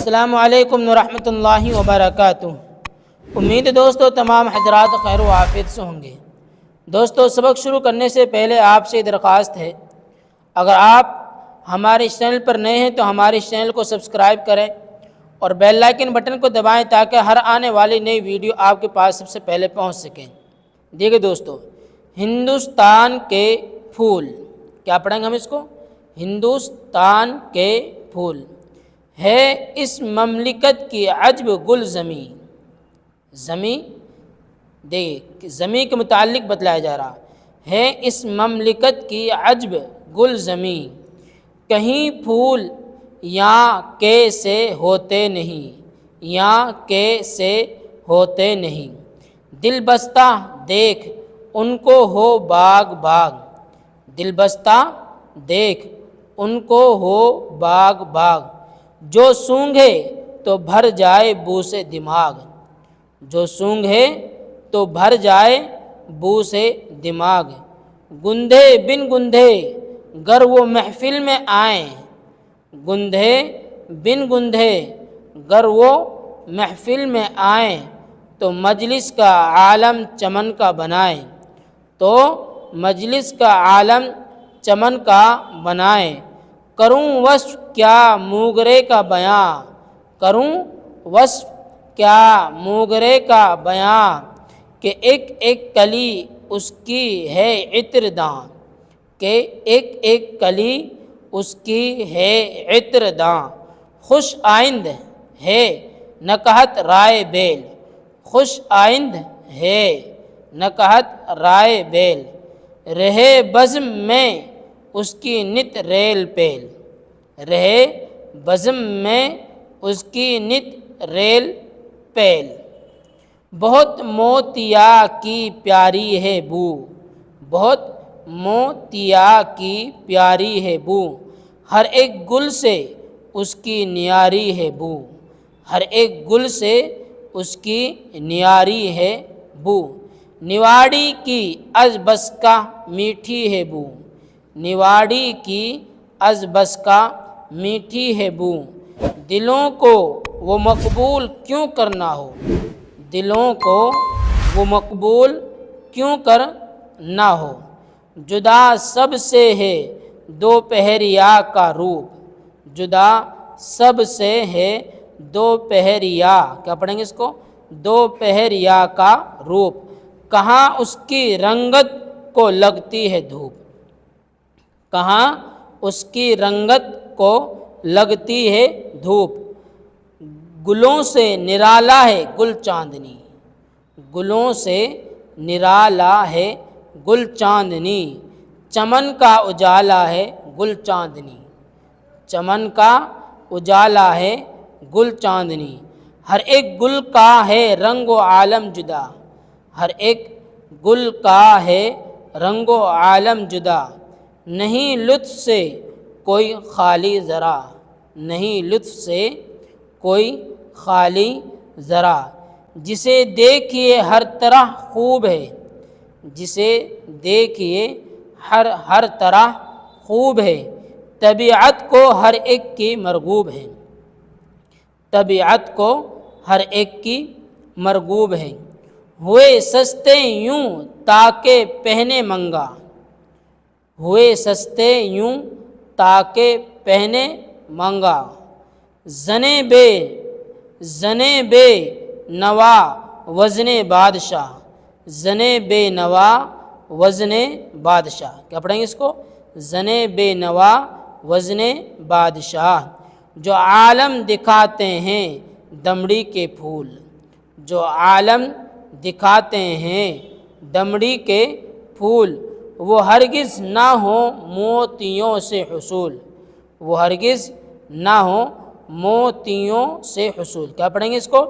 السلام علیکم ورحمۃ اللہ وبرکاتہ۔ امید ہے دوستو تمام حضرات خیر و عافیت سے ہوں گے۔ دوستو سبق شروع کرنے سے پہلے آپ سے درخواست ہے، اگر آپ ہمارے اس چینل پر نئے ہیں تو ہمارے اس چینل کو سبسکرائب کریں اور بیل آئیکن بٹن کو دبائیں تاکہ ہر آنے والی نئی ویڈیو آپ کے پاس سب سے پہلے پہنچ سکیں۔ دیکھیں دوستو، ہندوستان کے پھول، کیا پڑھیں گے ہم اس کو؟ ہندوستان کے پھول ہے اس مملکت کی عجب گل زمیں۔ زمیں دیکھیں، زمیں کے متعلق بتلایا جا رہا ہے اس مملکت کی عجب گل زمیں، کہیں پھول یہاں کے سے ہوتے نہیں، یہاں کے سے ہوتے نہیں، دل بستہ دیکھ ان کو ہو باغ باغ، دل بستہ دیکھ ان کو ہو باغ باغ، جو سونگھے تو بھر جائے بو سے دماغ، جو سونگھے تو بھر جائے بو سے دماغ، گندھے بن گندھے گر وہ محفل میں آئیں، گندھے بن گندھے گر وہ محفل میں آئیں، تو مجلس کا عالم چمن کا بنائیں، تو مجلس کا عالم چمن کا بنائیں، کروں وصف کیا موگرے کا بیاں، کروں وصف کیا موگرے کا بیاں، کہ ایک ایک کلی اس کی ہے عطر داں، کہ ایک ایک کلی اس کی ہے عطر داں، خوش آئند ہے نکہت رائے بیل، خوش آئند ہے نکہت رائے بیل، رہے بزم میں اس کی نت ریل پیل، رہے بزم میں اس کی نت ریل پیل، بہت موتیا کی پیاری ہے بو، بہت موتیا کی پیاری ہے بو، ہر ایک گل سے اس کی نیاری ہے بو، ہر ایک گل سے اس کی نیاری ہے بو، نواڑی کی از بس کا میٹھی ہے بو، نواڑی کی از بس کا میٹھی ہے بو، دلوں کو وہ مقبول کیوں کرنا ہو، دلوں کو وہ مقبول کیوں کر نہ ہو، جدا سب سے ہے دوپہریا کا روپ، جدا سب سے ہے دوپہریا، کیا پڑھیں گے اس کو؟ دوپہریا کا روپ، کہاں اس کی رنگت کو لگتی ہے دھوپ، کہاں اس کی رنگت کو لگتی ہے دھوپ، گلوں سے نرالا ہے گل چاندنی، گلوں سے نرالا ہے گل چاندنی، چمن کا اجالا ہے گل چاندنی، چمن کا اجالا ہے گل چاندنی، ہر ایک گل کا ہے رنگ و عالم جدا، ہر ایک گل کا ہے رنگ و عالم جدا، نہیں لطف سے کوئی خالی ذرا، نہیں لطف سے کوئی خالی ذرا، جسے دیکھیے ہر طرح خوب ہے، جسے دیکھیے ہر طرح خوب ہے، طبیعت کو ہر ایک کی مرغوب ہے، طبیعت کو ہر ایک کی مرغوب ہے، ہوئے سستے یوں تاکہ پہنے منگا، ہوئے سستے یوں تاکہ پہنے منگا، زنے بے نوا وزن بادشاہ، زنے بے نوا وزن بادشاہ، کیا پڑھیں گے اس کو؟ زنے بے نوا وزن بادشاہ، جو عالم دکھاتے ہیں دمڑی کے پھول، جو عالم دکھاتے ہیں دمڑی کے پھول، وہ ہرگز نہ ہوں موتیوں سے حصول، وہ ہرگز نہ ہوں موتیوں سے حصول، کیا پڑھیں گے اس کو؟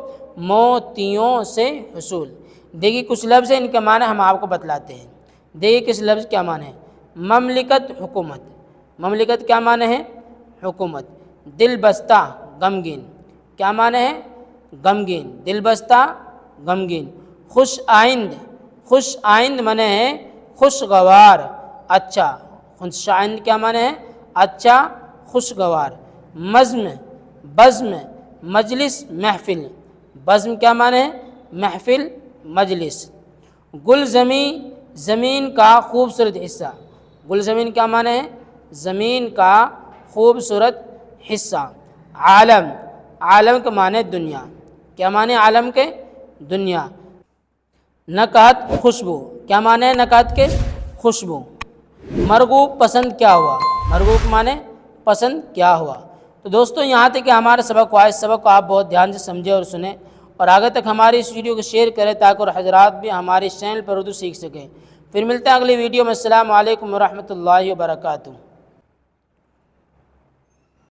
موتیوں سے حصول۔ دیکھیے کچھ لفظ ہیں، ان کے معنی ہم آپ کو بتلاتے ہیں۔ دیکھیے کس لفظ کیا معنی ہے؟ مملکت حکومت، مملکت کیا معنی ہے؟ حکومت، دل بستہ غمگین، کیا معنی ہے؟ غمگین، دل بستہ غمگین، خوش آئند، خوش آئند معنی ہے خوشگوار، اچھا، خوش آئند کیا معنی ہے؟ اچھا خوشگوار، بزم مجلس محفل، بزم کیا معنی ہے؟ محفل مجلس۔ گل زمین، زمین کا خوبصورت حصہ، گل زمین کیا معنی ہے؟ زمین کا خوبصورت حصہ۔ عالم، عالم کا معنی دنیا، کیا معنی عالم کے؟ دنیا۔ نکہت خوشبو، کیا معنی ہے نکہت کے؟ خوشبو۔ مرغوب پسند کیا ہوا، مرغوب معنی پسند کیا ہوا۔ تو دوستو یہاں تک کہ ہمارا سبق ہوا، اس سبق کو آپ بہت دھیان سے سمجھیں اور سنیں، اور آگے تک ہماری اس ویڈیو کو شیئر کریں تاکہ اور حضرات بھی ہمارے اس چینل پر اردو سیکھ سکیں۔ پھر ملتے ہیں اگلی ویڈیو میں۔ السلام علیکم ورحمۃ اللہ وبرکاتہ۔